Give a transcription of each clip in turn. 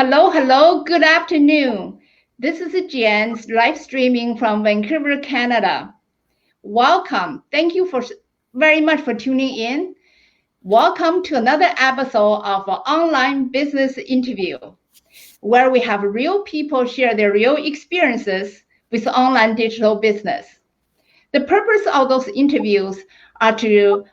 Hello, good afternoon. This is Jen live streaming from Vancouver, Canada. Welcome. Thank you very much for tuning in. Welcome to another episode of an online business interview, where we have real people share their real experiences with online digital business. The purpose of those interviews are to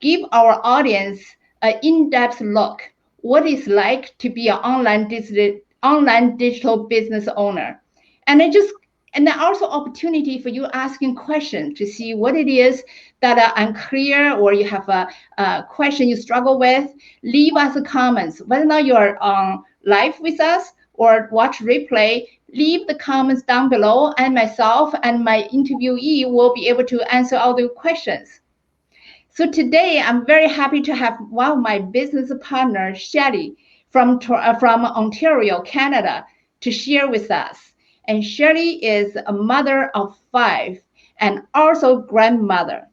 give our audience an in-depth look what it's like to be an online digital business owner, and then also opportunity for you asking questions to see what it is that are unclear, or you have a question you struggle with. Leave us comments, whether or not you're on live with us or watch replay. Leave the comments down below, and myself and my interviewee will be able to answer all the questions. So today, I'm very happy to have one of my business partners, Shelley, from Ontario, Canada, to share with us. And Shelley is a mother of 5 and also grandmother.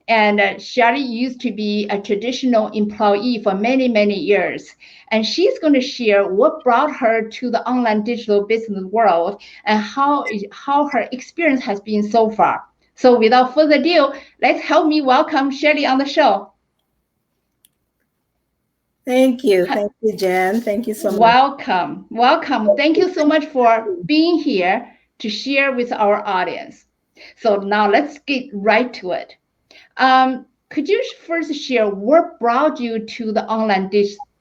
And Shelley used to be a traditional employee for many, many years. And she's going to share what brought her to the online digital business world and how her experience has been so far. So without further ado, let's help me welcome Shelley on the show. Thank you, Jen. Thank you so much. Welcome. Thank you so much for being here to share with our audience. So now let's get right to it. Could you first share what brought you to the online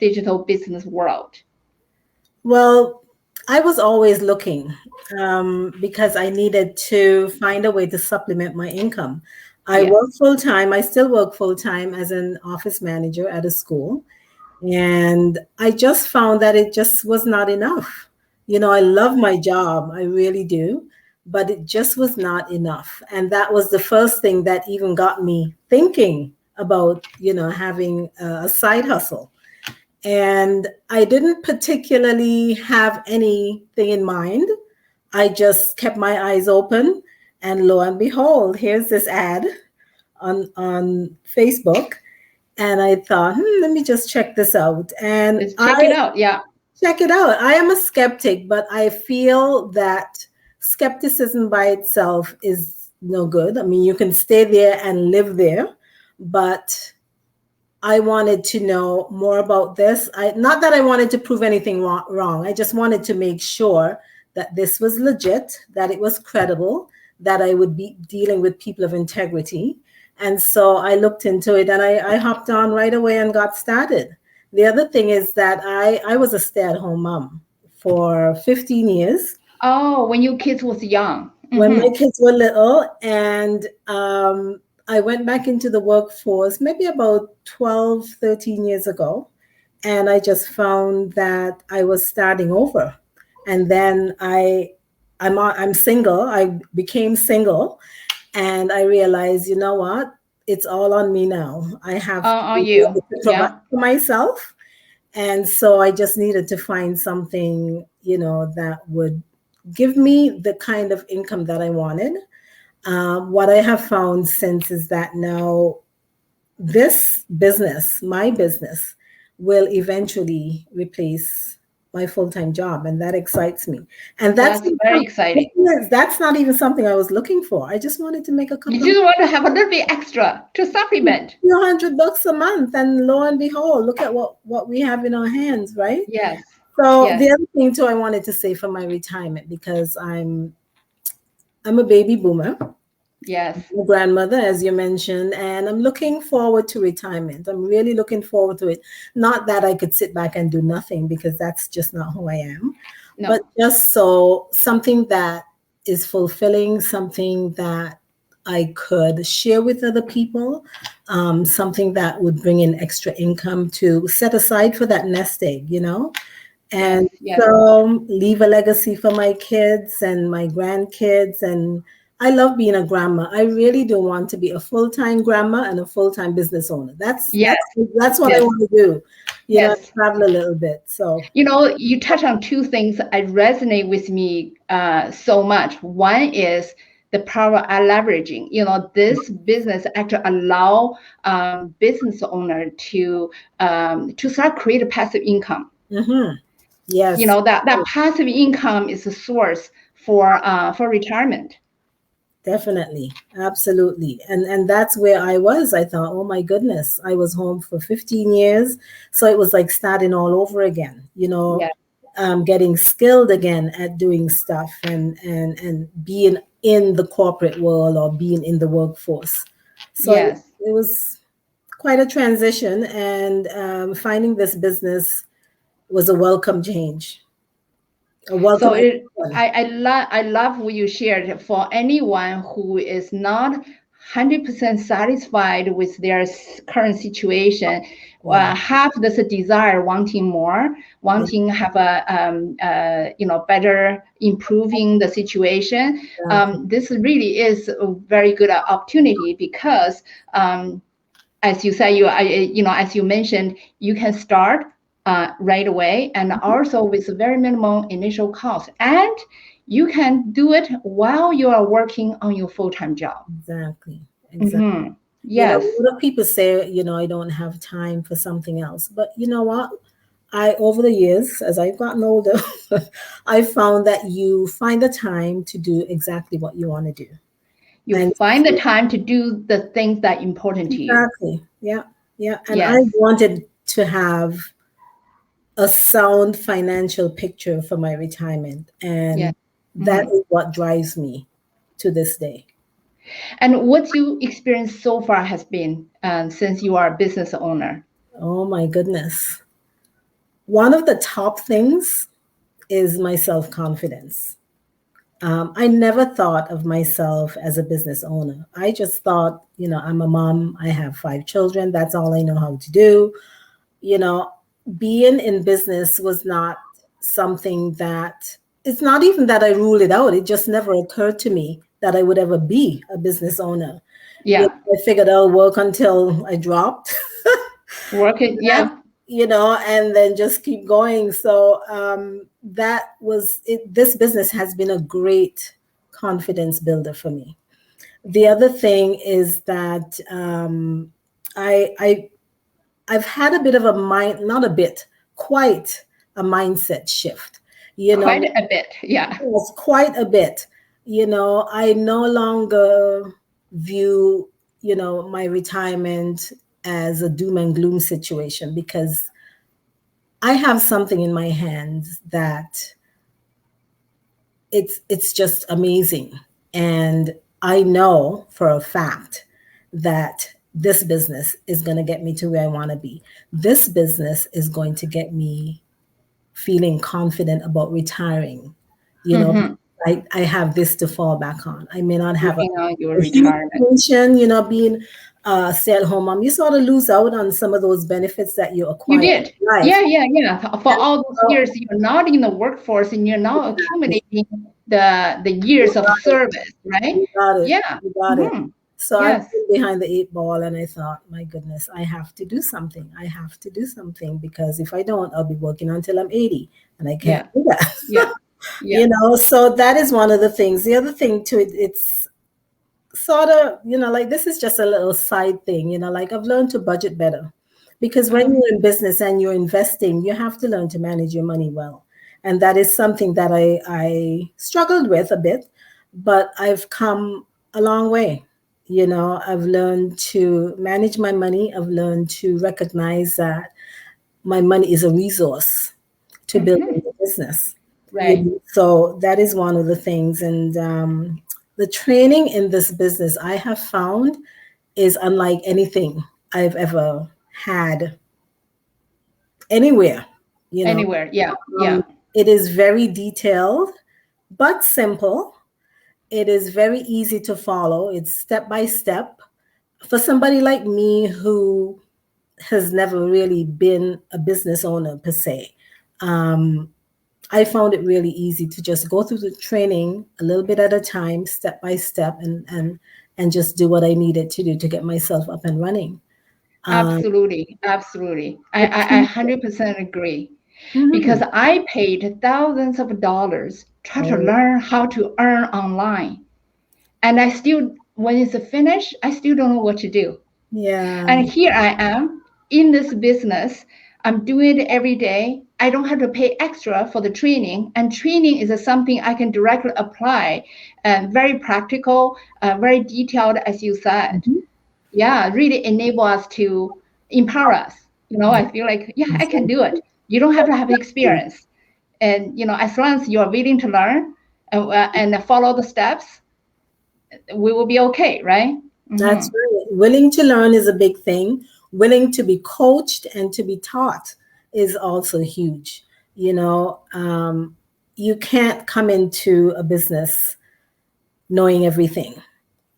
digital business world? Well, I was always looking because I needed to find a way to supplement my income. I work full-time. I still work full-time as an office manager at a school. And I just found that it just was not enough. You know, I love my job. I really do. But it just was not enough. And that was the first thing that even got me thinking about, having a side hustle. And I didn't particularly have anything in mind. I just kept my eyes open. And lo and behold, here's this ad on Facebook. And I thought, let me just check this out. And check it out. Yeah. Check it out. I am a skeptic, but I feel that skepticism by itself is no good. I mean, you can stay there and live there, but I wanted to know more about this. Not that I wanted to prove anything wrong. I just wanted to make sure that this was legit, that it was credible, that I would be dealing with people of integrity. And so I looked into it and I hopped on right away and got started. The other thing is that I was a stay-at-home mom for 15 years. Oh, when your kids was young. Mm-hmm. When my kids were little. And I went back into the workforce maybe about 12, 13 years ago. And I just found that I was starting over. And then I'm single. I became single. And I realized, you know what? It's all on me now. I have to provide for myself. And so I just needed to find something, that would give me the kind of income that I wanted. What I have found since is that now this business, my business, will eventually replace my full-time job, and that excites me. And that's very exciting. That's not even something I was looking for. I just wanted to make a couple. You just want to have a little bit extra to supplement. $100 a month, and lo and behold, look at what we have in our hands, right? Yes. So the other thing too, I wanted to say for my retirement, because I'm a baby boomer. Yes. I'm a grandmother, as you mentioned, and I'm looking forward to retirement. I'm really looking forward to it. Not that I could sit back and do nothing, because that's just not who I am. No. But just something that is fulfilling, something that I could share with other people, something that would bring in extra income to set aside for that nest egg, and so leave a legacy for my kids and my grandkids. And I love being a grandma. I really do want to be a full-time grandma and a full-time businss owner. That's what I want to do. Travel a little bit. So you touch on two things that resonate with me so much. One is the power of leveraging. This business actually allow business owner to start create a passive income. Mm-hmm. Yes, that passive income is a source for retirement. definitely. Absolutely. And that's where I was. I thought, oh my goodness, I was home for 15 years. So it was like starting all over again, Yeah. getting skilled again at doing stuff and being in the corporate world or being in the workforce. So Yes. it was quite a transition, and finding this business was a welcome change, a So welcome addition. I love what you shared. For anyone who is not 100% satisfied with their current situation, Yeah, have this desire, wanting more, yeah, wanting have better improving the situation. exactly. This really is a very good opportunity because as you say, as you mentioned, you can start right away, and also with very minimal initial cost, and you can do it while you are working on your full-time job. Exactly. Exactly. Hmm. Yes. A lot of people say, I don't have time for something else. But you know what? Over the years, as I've gotten older, I found that you find the time to do exactly what you want to do. You And find the time to do the things that are important to you. exactly. Yeah. Yeah. And I Yes. wanted to have a sound financial picture for my retirement. Yeah. And that Mhm. is what drives me to this day. And what you experienced so far has been since you are a business owner. Oh my goodness. One of the top things is my self confidence. I never thought of myself as a business owner. I just thought, I'm a mom, I have 5 children, that's all I know how to do. You know, Being in business was not something that, it's not even that I ruled it out. It just never occurred to me that I would ever be a business owner. Yeah. I figured I'll work until I dropped. Working. Yeah. And then just keep going. So that was it. This business has been a great confidence builder for me. The other thing is that I, I I've had a bit of a mind, not a bit, quite a mindset shift. You Quite know, a bit. Yeah. it's quite a bit. I no longer view, my retirement as a doom and gloom situation, because I have something in my hands that it's just amazing. And I know for a fact that this business is going to get me to where I want to be. This business is going to get me feeling confident about retiring. You know, Hmm. I have this to fall back on. I may not have Working on your a huge retirement. pension, being a stay-at-home mom. You sort of lose out on some of those benefits that you You acquire did. in life. Yeah, yeah, yeah. For And all those so, years, you're not in the workforce and you're not accumulating the years of service, right? you got it. Yeah. You got it. Hmm. So I've Yes. been behind the 8 ball, and I thought, my goodness, I have to do something. I have to do something, because if I don't, I'll be working until I'm 80, and I can't Yeah. do that. Yeah. Yeah. So that is one of the things. The other thing too, it's sort of, like, this is just a little side thing, like, I've learned to budget better, because when Hmm. you're in business and you're investing, you have to learn to manage your money well. And that is something that I struggled with a bit, but I've come a long way. I've learned to manage my money. I've learned to recognize that my money is a resource to build Hmm. a business. Right. So that is one of the things. And the training in this business, I have found, is unlike anything I've ever had anywhere. You know, Anywhere. Yeah. Yeah. it is very detailed but simple. It is very easy to follow. It's step by step. For somebody like me who has never really been a business owner per se, um, I found it really easy to just go through the training a little bit at a time, step by step, and just do what I needed to do to get myself up and running. Um, Absolutely. Absolutely. I, the I, I key, 100% agree because Mhm. I paid thousands of dollars try to Oh, learn how to earn online. And I still, when it's finished, I still don't know what to do. yeah, And here I am in this business. I'm doing it every day. I don't have to pay extra for the training, and training is something I can directly apply, and very practical, very detailed, as you said. Mhm. Yeah, really enable us to empower us. Yeah, I feel like, yeah, I can do it. exactly. You don't have to have experience, and as long as you're willing to learn and follow the steps, we will be okay, right? Mm-hmm. That's right. Willing to learn is a big thing. Willing to be coached and to be taught is also huge. You know, you can't come into a business knowing everything.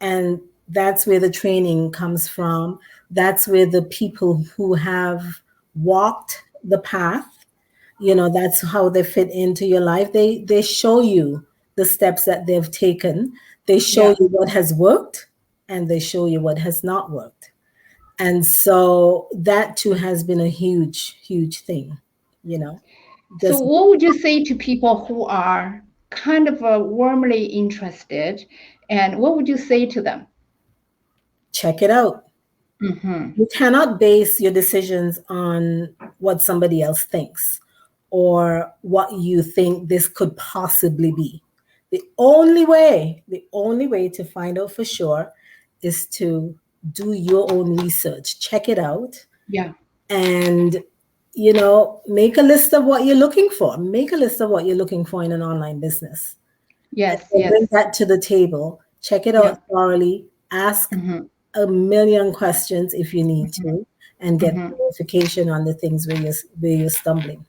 And that's where the training comes from. That's where the people who have walked the path, that's how they fit into your life. They show you the steps that they've taken. They show Yeah. you what has worked and they show you what has not worked. And so that too has been a huge, huge thing, you know. So, Just what would you say to people who are kind of warmly interested, and what would you say to them? check it out. Mm-hmm. You cannot base your decisions on what somebody else thinks or what you think this could possibly be. The only way to find out for sure is to do your own research, check it out, Yeah. and make a list of what you're looking for. Make a list of what you're looking for in an online business. And Yes. then bring Yes. that to the table. Check it Yeah. out thoroughly. Ask Mm-hmm. a million questions if you need to, and get Mm-hmm. clarification on the things where you're stumbling.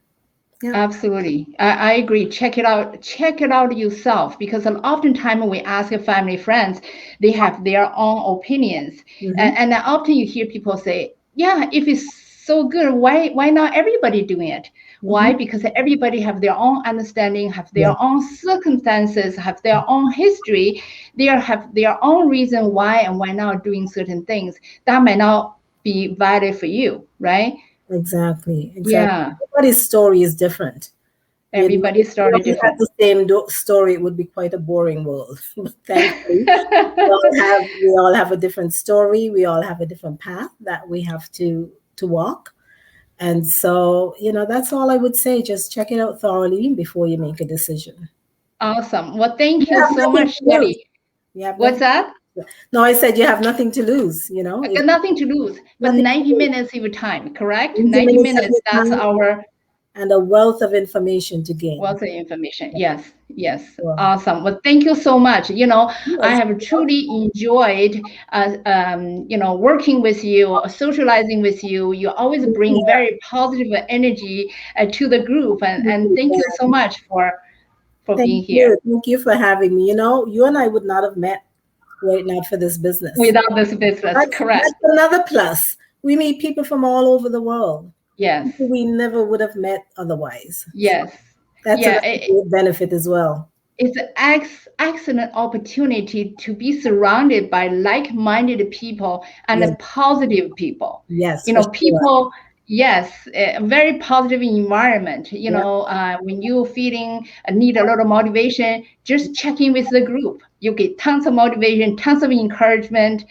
Yeah. Absolutely. I agree. Check it out. Check it out yourself, because oftentimes when we ask family friends, they have their own opinions. Hmm. And then often you hear people say, yeah, if it's so good, why not everybody doing it? Why? Hmm. Because everybody have their own understanding, have Yeah, their own circumstances, have their own history. They have their own reason why and why not doing certain things. That might not be valid for you, right? exactly. Yeah. Everybody's story is different. If Everybody we started all had different. the same story, it would be quite a boring world. But thankfully, we all have a different story. We all have a different path that we have to walk. And so, that's all I would say. Just check it out thoroughly before you make a decision. Awesome. Well, thank You you have so nothing much, to lose. Shelley. You have What's nothing. that? No, I said you have nothing to lose. I If got nothing to lose, but nothing to 90 lose. minutes of your time, correct? 20 90 minutes of minutes, your that's time our and a wealth of information to gain. wealth of information. Yes, yes. Well, Awesome. Well, thank you so much. I yes, have truly enjoyed, working with you, socializing with you. You always bring yeah, very positive energy to the group. thank And you, thank you so man. much for Thank being here. you. Thank you for having me. You and I would not have met were it not for this business. Without this business, That's correct. another plus. We meet people from all over the world. Yes. People we never would have met otherwise. So Yes. that's Yeah, another great benefit as well. it's an excellent opportunity to be surrounded by like-minded people Yes, and positive people. yes, for sure. People, yes, a very positive environment. Yeah. When you feeling need a lot of motivation, just check in with the group. You get tons of motivation, tons of encouragement,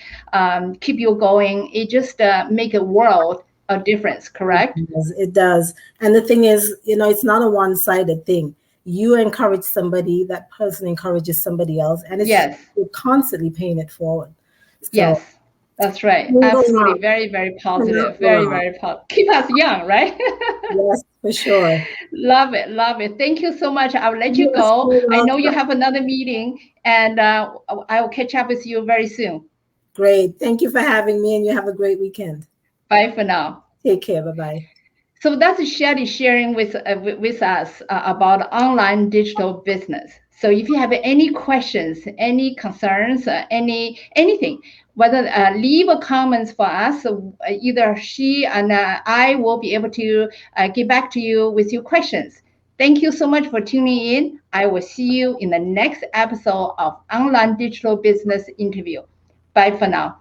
keep you going. It just make a world of difference, It correct? does. It does. And the thing is, it's not a one-sided thing. You encourage somebody, that person encourages somebody else, and Yes. you're constantly paying it forward. So Yes, that's right. can't go Absolutely. wrong. Very, very Cannot positive. go Very, wrong. very positive. Keep us young, right? Yes, for sure. Love it. Love it. Thank you so much. I'll let you You're go. so I know you welcome. have another meeting, and I will catch up with you very soon. Great. Thank you for having me, and you have a great weekend. Bye for now. Take care. Bye bye. So that's Shelley sharing with us about online digital business. So if you have any questions, any concerns, anything, whether leave a comments for us, either she and I will be able to get back to you with your questions. Thank you so much for tuning in. I will see you in the next episode of Online Digital Business Interview. Bye for now.